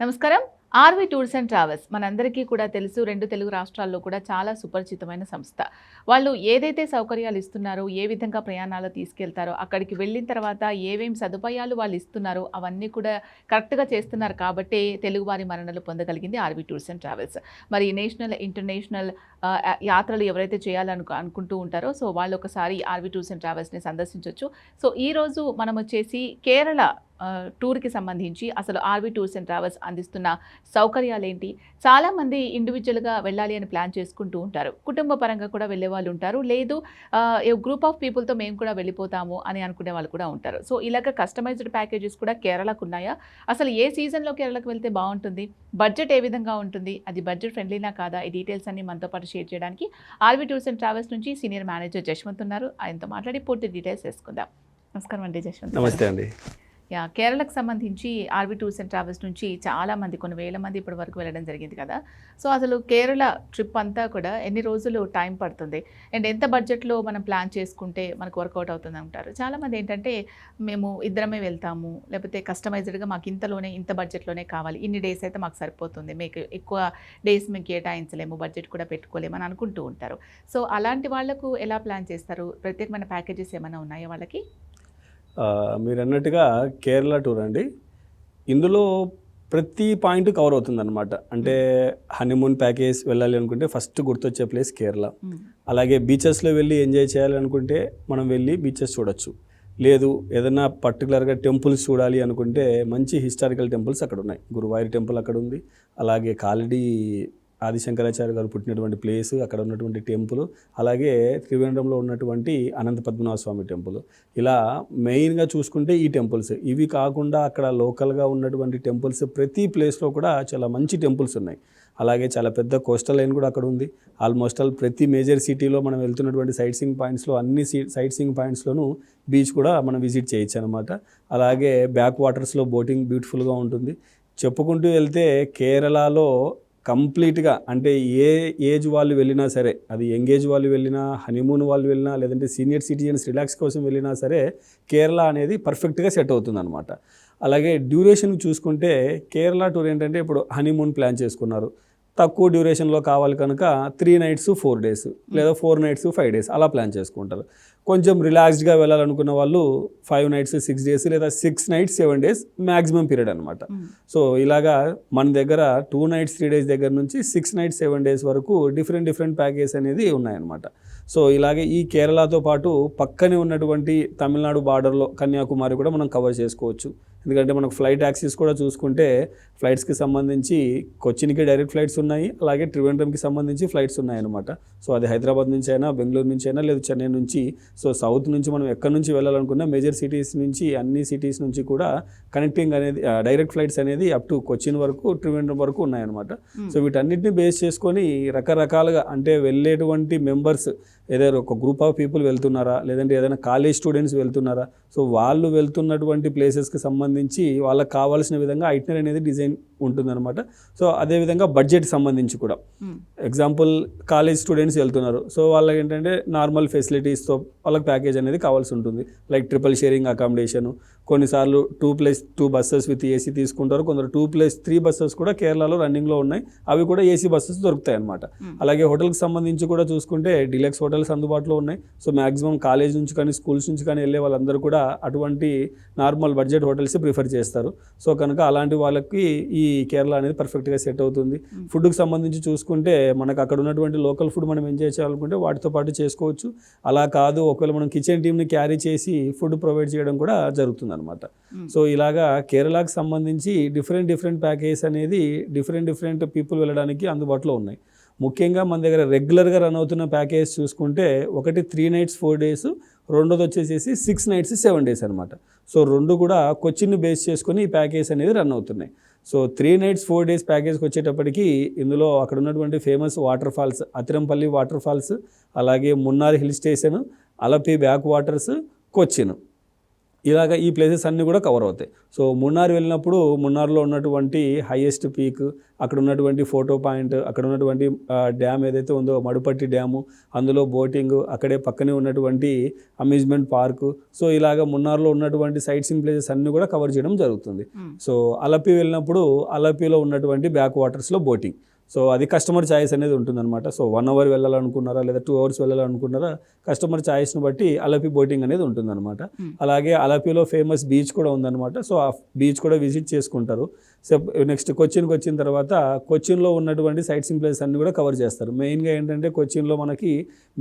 నమస్కారం. RV tours and travels మనందరికీ కూడా తెలుసు. 2 తెలుగు రాష్ట్రాల్లో కూడా చాలా సుపరిచితమైన సంస్థ. వాళ్ళు ఏదైతే సౌకర్యాలు ఇస్తున్నారో, ఏ విధంగా ప్రయాణాలు తీసుకెళ్తారో, అక్కడికి వెళ్ళిన తర్వాత ఏమేం సదుపాయాలు వాళ్ళు ఇస్తున్నారో అవన్నీ కూడా కరెక్ట్‌గా చేస్తున్నారు కాబట్టే తెలుగువారి మన్ననలు పొందగలిగింది ఆర్వి టూర్స్ అండ్ ట్రావెల్స్. మరి నేషనల్, ఇంటర్నేషనల్ యాత్రలు ఎవరైతే అనుకుంటూ ఉంటారో సో వాళ్ళు ఒకసారి ఆర్వి టూర్స్ అండ్ ట్రావెల్స్‌ని సందర్శించొచ్చు. సో ఈరోజు మనం వచ్చేసి కేరళ టూర్‌కి సంబంధించి అసలు ఆర్వి టూర్స్ అండ్ ట్రావెల్స్ అందిస్తున్న సౌకర్యాలేంటి? చాలామంది ఇండివిజువల్‌గా వెళ్ళాలి అని ప్లాన్ చేసుకుంటూ ఉంటారు. కుటుంబ పరంగా కూడా వెళ్ళేవాళ్ళు ఉంటారు. లేదు గ్రూప్ ఆఫ్ పీపుల్‌తో మేము కూడా వెళ్ళిపోతాము అని అనుకునే వాళ్ళు కూడా ఉంటారు. సో ఇలాగ కస్టమైజ్డ్ ప్యాకేజెస్ కూడా కేరళకు ఉన్నాయా? అసలు ఏ సీజన్‌లో కేరళకు వెళ్తే బావుంటుంది? బడ్జెట్ ఏ విధంగా ఉంటుంది? అది బడ్జెట్ ఫ్రెండ్లీనా కాదా? ఈ డీటెయిల్స్ అన్ని మనతో పాటు షేర్ చేయడానికి ఆర్వి టూర్స్ అండ్ ట్రావెల్స్ నుంచి సీనియర్ మేనేజర్ జశ్వంత్ ఉన్నారు. ఆయనతో మాట్లాడి పూర్తి డీటెయిల్స్ తెలుసుకుందాం. నమస్కారం అండి జశ్వంత్. నమస్తే అండి. కేరళకు సంబంధించి ఆర్వి టూర్స్ అండ్ ట్రావెల్స్ నుంచి చాలామంది, కొన్ని వేల మంది ఇప్పటి వరకు వెళ్ళడం జరిగింది కదా. సో అసలు కేరళ ట్రిప్ అంతా కూడా ఎన్ని రోజులు టైం పడుతుంది అండ్ ఎంత బడ్జెట్లో మనం ప్లాన్ చేసుకుంటే మనకు వర్కౌట్ అవుతుంది అంటారు? చాలామంది ఏంటంటే మేము ఇద్దరమే వెళ్తాము, లేకపోతే కస్టమైజ్డ్గా మాకు ఇంతలోనే ఇంత బడ్జెట్లోనే కావాలి, ఇన్ని డేస్ అయితే మాకు సరిపోతుంది, మీకు ఎక్కువ డేస్ మేము కేటాయించలేము, బడ్జెట్ కూడా పెట్టుకోలేము అని అనుకుంటూ ఉంటారు. సో అలాంటి వాళ్లకు ఎలా ప్లాన్ చేస్తారు? ప్రత్యేకమైన ప్యాకేజెస్ ఏమైనా ఉన్నాయా వాళ్ళకి? మీరు అన్నట్టుగా కేరళ టూర్ అండి. ఇందులో ప్రతి పాయింట్ కవర్ అవుతుందన్నమాట. అంటే హనీమూన్ ప్యాకేజ్ వెళ్ళాలి అనుకుంటే ఫస్ట్ గుర్తొచ్చే ప్లేస్ కేరళ. అలాగే బీచెస్లో వెళ్ళి ఎంజాయ్ చేయాలనుకుంటే మనం వెళ్ళి బీచెస్ చూడొచ్చు. లేదు ఏదైనా పర్టికులర్గా టెంపుల్స్ చూడాలి అనుకుంటే మంచి హిస్టారికల్ టెంపుల్స్ అక్కడ ఉన్నాయి. గురువాయూర్ టెంపుల్ అక్కడ ఉంది. అలాగే కాలడి ఆదిశంకరాచార్య గారు పుట్టినటువంటి ప్లేస్, అక్కడ ఉన్నటువంటి టెంపుల్, అలాగే త్రివేంద్రంలో ఉన్నటువంటి అనంత పద్మనాభ స్వామి టెంపుల్. ఇలా మెయిన్గా చూసుకుంటే ఈ టెంపుల్స్. ఇవి కాకుండా అక్కడ లోకల్గా ఉన్నటువంటి టెంపుల్స్ ప్రతి ప్లేస్లో కూడా చాలా మంచి టెంపుల్స్ ఉన్నాయి. అలాగే చాలా పెద్ద కోస్టల్ లైన్ కూడా అక్కడ ఉంది. ఆల్మోస్ట్ ఆల్ ప్రతి మేజర్ సిటీలో మనం వెళ్తున్నటువంటి సైట్ సీయింగ్ పాయింట్స్లో అన్ని సైట్ సీయింగ్ పాయింట్స్లోనూ బీచ్ కూడా మనం విజిట్ చేయొచ్చు అనమాట. అలాగే బ్యాక్ వాటర్స్లో బోటింగ్ బ్యూటిఫుల్గా ఉంటుంది. చెప్పుకుంటూ వెళ్తే కేరళలో కంప్లీట్గా అంటే ఏ ఏజ్ వాళ్ళు వెళ్ళినా సరే, అది యంగ్ ఏజ్ వాళ్ళు వెళ్ళినా, హనీమూన్ వాళ్ళు వెళ్ళినా, లేదంటే సీనియర్ సిటిజన్స్ రిలాక్స్ కోసం వెళ్ళినా సరే కేరళ అనేది పర్ఫెక్ట్గా సెట్ అవుతుంది అనమాట. అలాగే డ్యూరేషన్ చూసుకుంటే కేరళ టూర్ ఏంటంటే ఇప్పుడు హనీమూన్ ప్లాన్ చేసుకున్నారు, తక్కువ డ్యూరేషన్లో కావాలి కనుక 3 nights 4 days లేదా 4 nights 5 days అలా ప్లాన్ చేసుకుంటారు. కొంచెం రిలాక్స్డ్గా వెళ్ళాలనుకున్న వాళ్ళు 5 nights 6 days లేదా 6 nights 7 days మ్యాక్సిమం పీరియడ్ అనమాట. సో ఇలాగా మన దగ్గర 2 nights 3 days దగ్గర నుంచి 6 nights 7 days వరకు డిఫరెంట్ ప్యాకేజ్ అనేది ఉన్నాయన్నమాట. సో ఇలాగే ఈ కేరళతో పాటు పక్కనే ఉన్నటువంటి తమిళనాడు బార్డర్లో కన్యాకుమారి కూడా మనం కవర్ చేసుకోవచ్చు. ఎందుకంటే మనకు ఫ్లైట్ యాక్సెస్ కూడా చూసుకుంటే ఫ్లైట్స్కి సంబంధించి కొచ్చిన్కి డైరెక్ట్ ఫ్లైట్స్ ఉన్నాయి, అలాగే త్రివేంద్రంకి సంబంధించి ఫ్లైట్స్ ఉన్నాయన్నమాట. సో అది హైదరాబాద్ నుంచి అయినా, బెంగళూరు నుంచి అయినా, లేదు చెన్నై నుంచి. సో సౌత్ నుంచి మనం ఎక్కడి నుంచి వెళ్ళాలనుకున్నా మేజర్ సిటీస్ నుంచి అన్ని సిటీస్ నుంచి కూడా కనెక్టింగ్ అనేది డైరెక్ట్ ఫ్లైట్స్ అనేది అప్ టు కొచ్చిన్ వరకు, త్రివేంద్రం వరకు ఉన్నాయన్నమాట. సో వీటన్నిటిని బేస్ చేసుకొని రకరకాలుగా అంటే వెళ్ళేటువంటి మెంబర్స్ ఏదైనా ఒక గ్రూప్ ఆఫ్ పీపుల్ వెళ్తున్నారా, లేదంటే ఏదైనా కాలేజ్ స్టూడెంట్స్ వెళ్తున్నారా, సో వాళ్ళు వెళ్తున్నటువంటి ప్లేసెస్కి సంబంధించి వాళ్ళకి కావాల్సిన విధంగా ఐటినరీ అనేది డిజైన్ ఉంటుందన్నమాట. సో అదేవిధంగా బడ్జెట్ సంబంధించి కూడా ఎగ్జాంపుల్ కాలేజ్ స్టూడెంట్స్ వెళ్తున్నారు, సో వాళ్ళకి ఏంటంటే నార్మల్ ఫెసిలిటీస్తో వాళ్ళకి ప్యాకేజ్ అనేది కావాల్సి ఉంటుంది. లైక్ ట్రిపుల్ షేరింగ్ అకామిడేషను, కొన్నిసార్లు 2+2 బస్సెస్ విత్ ఏసీ తీసుకుంటారు, కొందరు 2+3 బస్సెస్ కూడా కేరళలో రన్నింగ్లో ఉన్నాయి, అవి కూడా ఏసీ బస్సెస్ దొరుకుతాయి అనమాట. అలాగే హోటల్కి సంబంధించి కూడా చూసుకుంటే డీలక్స్ హోటల్స్ అందుబాటులో ఉన్నాయి. సో మ్యాక్సిమం కాలేజ్ నుంచి కానీ స్కూల్స్ నుంచి కానీ వెళ్ళే వాళ్ళందరూ కూడా అటువంటి నార్మల్ బడ్జెట్ హోటల్స్ ప్రిఫర్ చేస్తారు. సో కనుక అలాంటి వాళ్ళకి ఈ కేరళ అనేది పర్ఫెక్ట్గా సెట్ అవుతుంది. ఫుడ్కి సంబంధించి చూసుకుంటే మనకు అక్కడ ఉన్నటువంటి లోకల్ ఫుడ్ మనం ఎంజాయ్ చేయాలనుకుంటే వాటితో పాటు చేసుకోవచ్చు. అలా కాదు ఒకవేళ మనం కిచెన్ టీమ్ని క్యారీ చేసి ఫుడ్ ప్రొవైడ్ చేయడం కూడా జరుగుతుంది అనమాట. సో ఇలాగా కేరళకు సంబంధించి డిఫరెంట్ ప్యాకేజ్ అనేది డిఫరెంట్ పీపుల్ వెళ్ళడానికి అందుబాటులో ఉన్నాయి. ముఖ్యంగా మన దగ్గర రెగ్యులర్గా రన్ అవుతున్న ప్యాకేజ్ చూసుకుంటే ఒకటి 3 nights 4 days, రెండోది వచ్చేసి 6 nights 7 days అనమాట. సో రెండు కూడా కొచ్చిన్ని బేస్ చేసుకొని ఈ ప్యాకేజ్ అనేది రన్ అవుతున్నాయి. సో 3 nights 4 days ప్యాకేజ్కి వచ్చేటప్పటికి ఇందులో అక్కడ ఉన్నటువంటి famous waterfalls, Athirappilly waterfalls, అలాగే Munnar hill station, Alleppey backwaters, Cochin, ఇలాగ ఈ ప్లేసెస్ అన్నీ కూడా కవర్ అవుతాయి. సో మున్నార్ వెళ్ళినప్పుడు మున్నార్లో ఉన్నటువంటి హైయెస్ట్ పీక్, అక్కడ ఉన్నటువంటి ఫోటో పాయింట్, అక్కడ ఉన్నటువంటి డ్యామ్ ఏదైతే ఉందో మడుపట్టి డ్యాము, అందులో బోటింగ్, అక్కడే పక్కనే ఉన్నటువంటి అమ్యూజ్మెంట్ పార్కు. సో ఇలాగ మున్నార్లో ఉన్నటువంటి సైట్ సీయింగ్ ప్లేసెస్ అన్నీ కూడా కవర్ చేయడం జరుగుతుంది. సో అలపి వెళ్ళినప్పుడు అలపిలో ఉన్నటువంటి బ్యాక్ వాటర్స్లో బోటింగ్. సో అది కస్టమర్ ఛాయిస్ అనేది ఉంటుందన్నమాట. సో 1 అవర్ వెళ్ళాలనుకున్నారా లేదా 2 అవర్స్ వెళ్ళాలనుకున్నారా, కస్టమర్ ఛాయిస్ని బట్టి అలపి బోటింగ్ అనేది ఉంటుందన్నమాట. అలాగే అలపిలో ఫేమస్ బీచ్ కూడా ఉందన్నమాట. సో ఆ బీచ్ కూడా విజిట్ చేసుకుంటారు. నెక్స్ట్ కొచ్చిన్కి వచ్చిన తర్వాత కొచ్చిన్లో ఉన్నటువంటి సైట్ సీయింగ్ ప్లేసెస్ అన్ని కూడా కవర్ చేస్తారు. మెయిన్గా ఏంటంటే కొచ్చిన్లో మనకి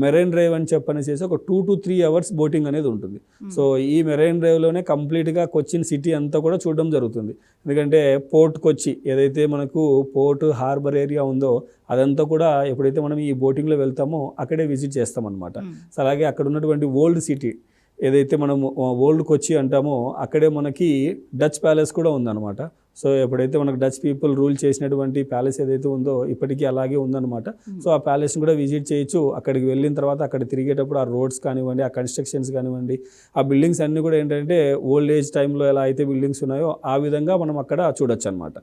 మెరైన్ డ్రైవ్ అని చెప్పనేసి ఒక 2 to 3 అవర్స్ బోటింగ్ అనేది ఉంటుంది. సో ఈ మెరైన్ డ్రైవ్లోనే కంప్లీట్గా కొచ్చిన్ సిటీ అంతా కూడా చూడడం జరుగుతుంది. ఎందుకంటే పోర్ట్ కొచ్చి ఏదైతే మనకు పోర్ట్ హార్బర్ ఏరియా ఉందో అదంతా కూడా ఎప్పుడైతే మనం ఈ బోటింగ్లో వెళ్తామో అక్కడే విజిట్ చేస్తామన్నమాట. సో అలాగే అక్కడ ఉన్నటువంటి ఓల్డ్ సిటీ ఏదైతే మనం ఓల్డ్ కొచ్చి అంటామో అక్కడే మనకి డచ్ ప్యాలెస్ కూడా ఉందన్నమాట. సో ఎప్పుడైతే మనకు డచ్ పీపుల్ రూల్ చేసినటువంటి ప్యాలెస్ ఏదైతే ఉందో ఇప్పటికీ అలాగే ఉందన్నమాట. సో ఆ ప్యాలెస్ని కూడా విజిట్ చేయొచ్చు. అక్కడికి వెళ్ళిన తర్వాత అక్కడ తిరిగేటప్పుడు ఆ రోడ్స్ కానివ్వండి, ఆ కన్స్ట్రక్షన్స్ కానివ్వండి, ఆ బిల్డింగ్స్ అన్నీ కూడా ఏంటంటే ఓల్డ్ ఏజ్ టైంలో ఎలా అయితే బిల్డింగ్స్ ఉన్నాయో ఆ విధంగా మనం అక్కడ చూడొచ్చు అనమాట.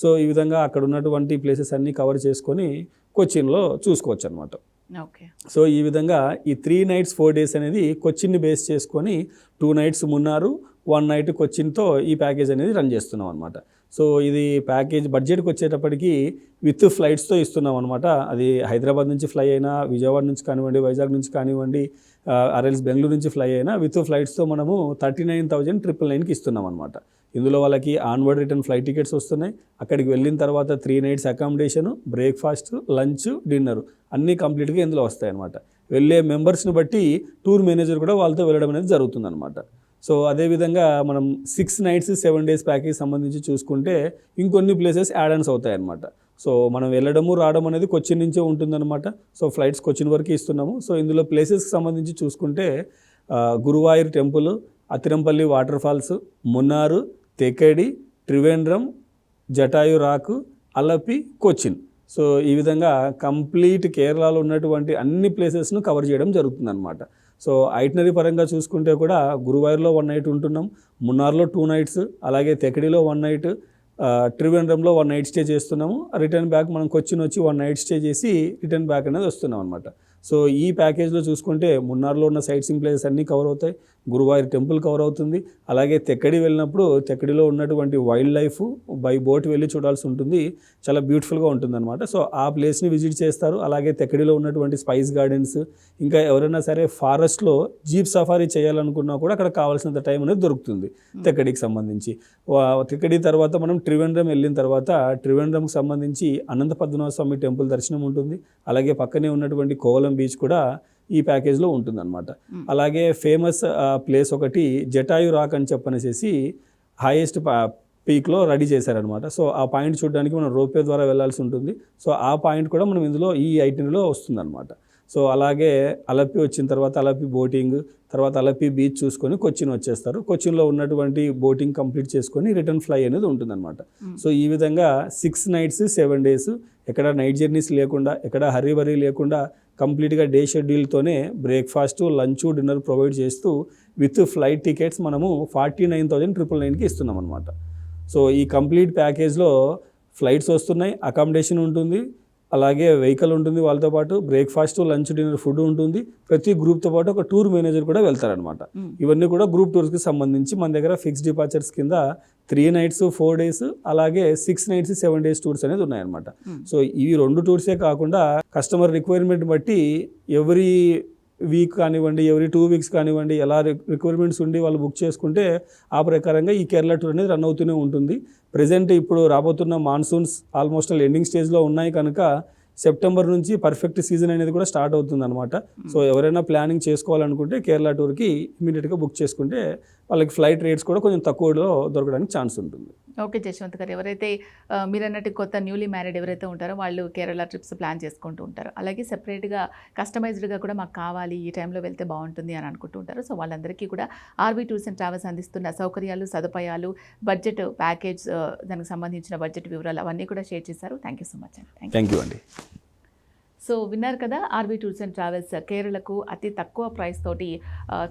సో ఈ విధంగా అక్కడ ఉన్నటువంటి ప్లేసెస్ అన్నీ కవర్ చేసుకొని కొచ్చిన్లో చూసుకోవచ్చు అనమాట. ఓకే. సో ఈ విధంగా ఈ 3 nights 4 days అనేది కొచ్చిన్ని బేస్ చేసుకొని 2 nights మున్నారు, 1 night కొచ్చిన్తో ఈ ప్యాకేజ్ అనేది రన్ చేస్తున్నాం అనమాట. సో ఇది ప్యాకేజ్ బడ్జెట్కి వచ్చేటప్పటికి విత్ ఫ్లైట్స్తో ఇస్తున్నాం అనమాట. అది హైదరాబాద్ నుంచి ఫ్లై అయినా, విజయవాడ నుంచి కానివ్వండి, వైజాగ్ నుంచి కానివ్వండి, ఆర్ఎల్స్ బెంగళూరు నుంచి ఫ్లై అయినా విత్ ఫ్లైట్స్తో మనము 39,999కి ఇస్తున్నాం అనమాట. ఇందులో వాళ్ళకి ఆన్వర్డ్ రిటర్న్ ఫ్లైట్ టికెట్స్ వస్తున్నాయి. అక్కడికి వెళ్ళిన తర్వాత 3 nights accommodation, breakfast, lunch, dinner అన్నీ కంప్లీట్గా ఇందులో వస్తాయి అనమాట. వెళ్ళే మెంబర్స్ని బట్టి టూర్ మేనేజర్ కూడా వాళ్ళతో వెళ్ళడం అనేది జరుగుతుందన్నమాట. సో అదేవిధంగా మనం 6 nights 7 days ప్యాకేజ్ సంబంధించి చూసుకుంటే ఇంకొన్ని ప్లేసెస్ యాడ్ ఆన్స్ అవుతాయి అన్నమాట. సో మనం వెళ్ళడము రావడం అనేది కొచ్చిన్ నుంచే ఉంటుందన్నమాట. సో ఫ్లైట్స్ కొచ్చిన్ వరకు ఇస్తున్నాము. సో ఇందులో ప్లేసెస్కి సంబంధించి చూసుకుంటే Guruvayur temple, Athirappilly waterfalls, Munnar, Thekkady, Trivandrum, Jatayu rock, Alleppey, Cochin. So ఈ విధంగా కంప్లీట్ కేరళలో ఉన్నటువంటి అన్ని ప్లేసెస్ను కవర్ చేయడం జరుగుతుందన్నమాట. సో ఐటినరీ పరంగా చూసుకుంటే కూడా గురువాయూర్లో 1 night ఉంటున్నాం, మున్నార్లో 2 nights, అలాగే తెకడిలో 1 night, త్రివేంద్రంలో 1 night స్టే చేస్తున్నాము. రిటర్న్ బ్యాక్ మనం కొచ్చిన్ వచ్చి 1 night స్టే చేసి రిటర్న్ బ్యాక్ అనేది వస్తున్నాం అనమాట. సో ఈ ప్యాకేజ్లో చూసుకుంటే మున్నార్లో ఉన్న సైట్ సీయింగ్ ప్లేసెస్ అన్నీ కవర్ అవుతాయి, గురువాయూర్ టెంపుల్ కవర్ అవుతుంది, అలాగే తెక్కడి వెళ్ళినప్పుడు తెక్కడిలో ఉన్నటువంటి వైల్డ్ లైఫ్ బై బోట్ వెళ్ళి చూడాల్సి ఉంటుంది, చాలా బ్యూటిఫుల్గా ఉంటుందన్నమాట. సో ఆ ప్లేస్ని విజిట్ చేస్తారు. అలాగే తెక్కడిలో ఉన్నటువంటి స్పైస్ గార్డెన్స్, ఇంకా ఎవరైనా సరే ఫారెస్ట్లో జీప్ సఫారీ చేయాలనుకున్నా కూడా అక్కడ కావాల్సినంత టైం అనేది దొరుకుతుంది తెక్కడికి సంబంధించి. తెక్కడి తర్వాత మనం త్రివేంద్రం వెళ్ళిన తర్వాత త్రివేంద్రంకి సంబంధించి అనంత పద్మనాభ స్వామి టెంపుల్ దర్శనం ఉంటుంది. అలాగే పక్కనే ఉన్నటువంటి కోవలం బీచ్ కూడా ఈ ప్యాకేజ్లో ఉంటుందన్నమాట. అలాగే ఫేమస్ ప్లేస్ ఒకటి జటాయు రాక్ అని చెప్పనేసి హైయెస్ట్ పీక్లో రెడీ చేశారనమాట. సో ఆ పాయింట్ చూడడానికి మనం రోప్వే ద్వారా వెళ్ళాల్సి ఉంటుంది. సో ఆ పాయింట్ కూడా మనం ఇందులో ఈ ఐటెనరీలో వస్తుందన్నమాట. సో అలాగే అలపి వచ్చిన తర్వాత అలపి బోటింగ్, తర్వాత అలపి బీచ్ చూసుకొని కొచ్చిన్ వచ్చేస్తారు. కొచ్చిన్లో ఉన్నటువంటి బోటింగ్ కంప్లీట్ చేసుకొని రిటర్న్ ఫ్లై అనేది ఉంటుందన్నమాట. సో ఈ విధంగా 6 nights 7 days ఎక్కడ నైట్ జర్నీస్ లేకుండా, ఎక్కడ హరీ బరీ లేకుండా కంప్లీట్గా డే షెడ్యూల్తోనే బ్రేక్ఫాస్ట్, లంచ్, డిన్నర్ ప్రొవైడ్ చేస్తూ విత్ ఫ్లైట్ టికెట్స్ మనము 49,999కి ఇస్తున్నాం అనమాట. సో ఈ కంప్లీట్ ప్యాకేజ్లో ఫ్లైట్స్ వస్తున్నాయి, అకామిడేషన్ ఉంటుంది, అలాగే వెహికల్ ఉంటుంది, వాళ్ళతో పాటు బ్రేక్ఫాస్ట్, లంచ్, డిన్నర్ ఫుడ్ ఉంటుంది. ప్రతి గ్రూప్తో పాటు ఒక టూర్ మేనేజర్ కూడా వెళ్తారనమాట. ఇవన్నీ కూడా గ్రూప్ టూర్స్కి సంబంధించి మన దగ్గర ఫిక్స్డ్ డిపార్చర్స్ కింద 3 nights 4 days, అలాగే 6 nights 7 days టూర్స్ అనేది ఉన్నాయన్నమాట. సో ఈ 2 టూర్సే కాకుండా కస్టమర్ రిక్వైర్మెంట్ బట్టి ఎవ్రీ వీక్ కానివ్వండి, ఎవ్రీ 2 weeks కానివ్వండి, ఎలా రిక్వైర్మెంట్స్ ఉండి వాళ్ళు బుక్ చేసుకుంటే ఆ ప్రకారంగా ఈ కేరళ టూర్ అనేది రన్ అవుతూనే ఉంటుంది. ప్రజెంట్ ఇప్పుడు రాబోతున్న మాన్సూన్స్ ఆల్మోస్ట్ ఎండింగ్ స్టేజ్లో ఉన్నాయి కనుక సెప్టెంబర్ నుంచి పర్ఫెక్ట్ సీజన్ అనేది కూడా స్టార్ట్ అవుతుంది అనమాట. సో ఎవరైనా ప్లానింగ్ చేసుకోవాలనుకుంటే కేరళ టూర్కి ఇమీడియట్గా బుక్ చేసుకుంటే వాళ్ళకి ఫ్లైట్ రేట్స్ కూడా కొంచెం తక్కువలో దొరకడానికి ఛాన్స్ ఉంటుంది. ఓకే జశ్వంత్ గారు, ఎవరైతే మీరు అన్నట్టు కొత్త న్యూలీ మ్యారీడ్ ఎవరైతే ఉంటారో వాళ్ళు కేరళ ట్రిప్స్ ప్లాన్ చేసుకుంటూ ఉంటారు. అలాగే సెపరేట్గా కస్టమైజ్డ్గా కూడా మాకు కావాలి, ఈ టైంలో వెళ్తే బాగుంటుంది అని అనుకుంటూ ఉంటారు. సో వాళ్ళందరికీ కూడా ఆర్వీ టూర్స్ అండ్ ట్రావెల్స్ అందిస్తున్న సౌకర్యాలు, సదుపాయాలు, బడ్జెట్ ప్యాకేజ్, దానికి సంబంధించిన బడ్జెట్ వివరాలు అవన్నీ కూడా షేర్ చేశారు. థ్యాంక్ యూ సో మచ్ అండి. థ్యాంక్ యూ అండి. సో విన్నారు కదా, ఆర్వీ టూర్స్ అండ్ ట్రావెల్స్ కేరళకు అతి తక్కువ ప్రైస్ తోటి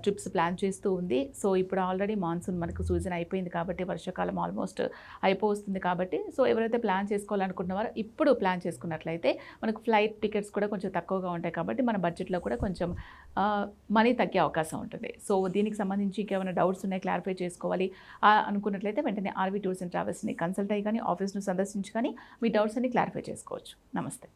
ట్రిప్స్ ప్లాన్ చేస్తూ ఉంది. సో ఇప్పుడు ఆల్రెడీ మాన్సూన్ మనకు సీజన్ అయిపోయింది కాబట్టి, వర్షాకాలం ఆల్మోస్ట్ అయిపోతుంది కాబట్టి, సో ఎవరైతే ప్లాన్ చేసుకోవాలనుకుంటున్నారో ఇప్పుడు ప్లాన్ చేసుకున్నట్లయితే మనకు ఫ్లైట్ టికెట్స్ కూడా కొంచెం తక్కువగా ఉంటాయి కాబట్టి మన బడ్జెట్లో కూడా కొంచెం మనీ తగ్గే అవకాశం ఉంటుంది. సో దీనికి సంబంధించి ఇంకేమైనా డౌట్స్ ఉన్నాయి, క్లారిఫై చేసుకోవాలి అనుకున్నట్లయితే వెంటనే ఆర్వీ టూర్స్ అండ్ ట్రావెల్స్ని కన్సల్ట్ అయ్యి కానీ ఆఫీస్ను సందర్శించి కానీ మీ డౌట్స్ అన్ని క్లారిఫై చేసుకోవచ్చు. నమస్తే.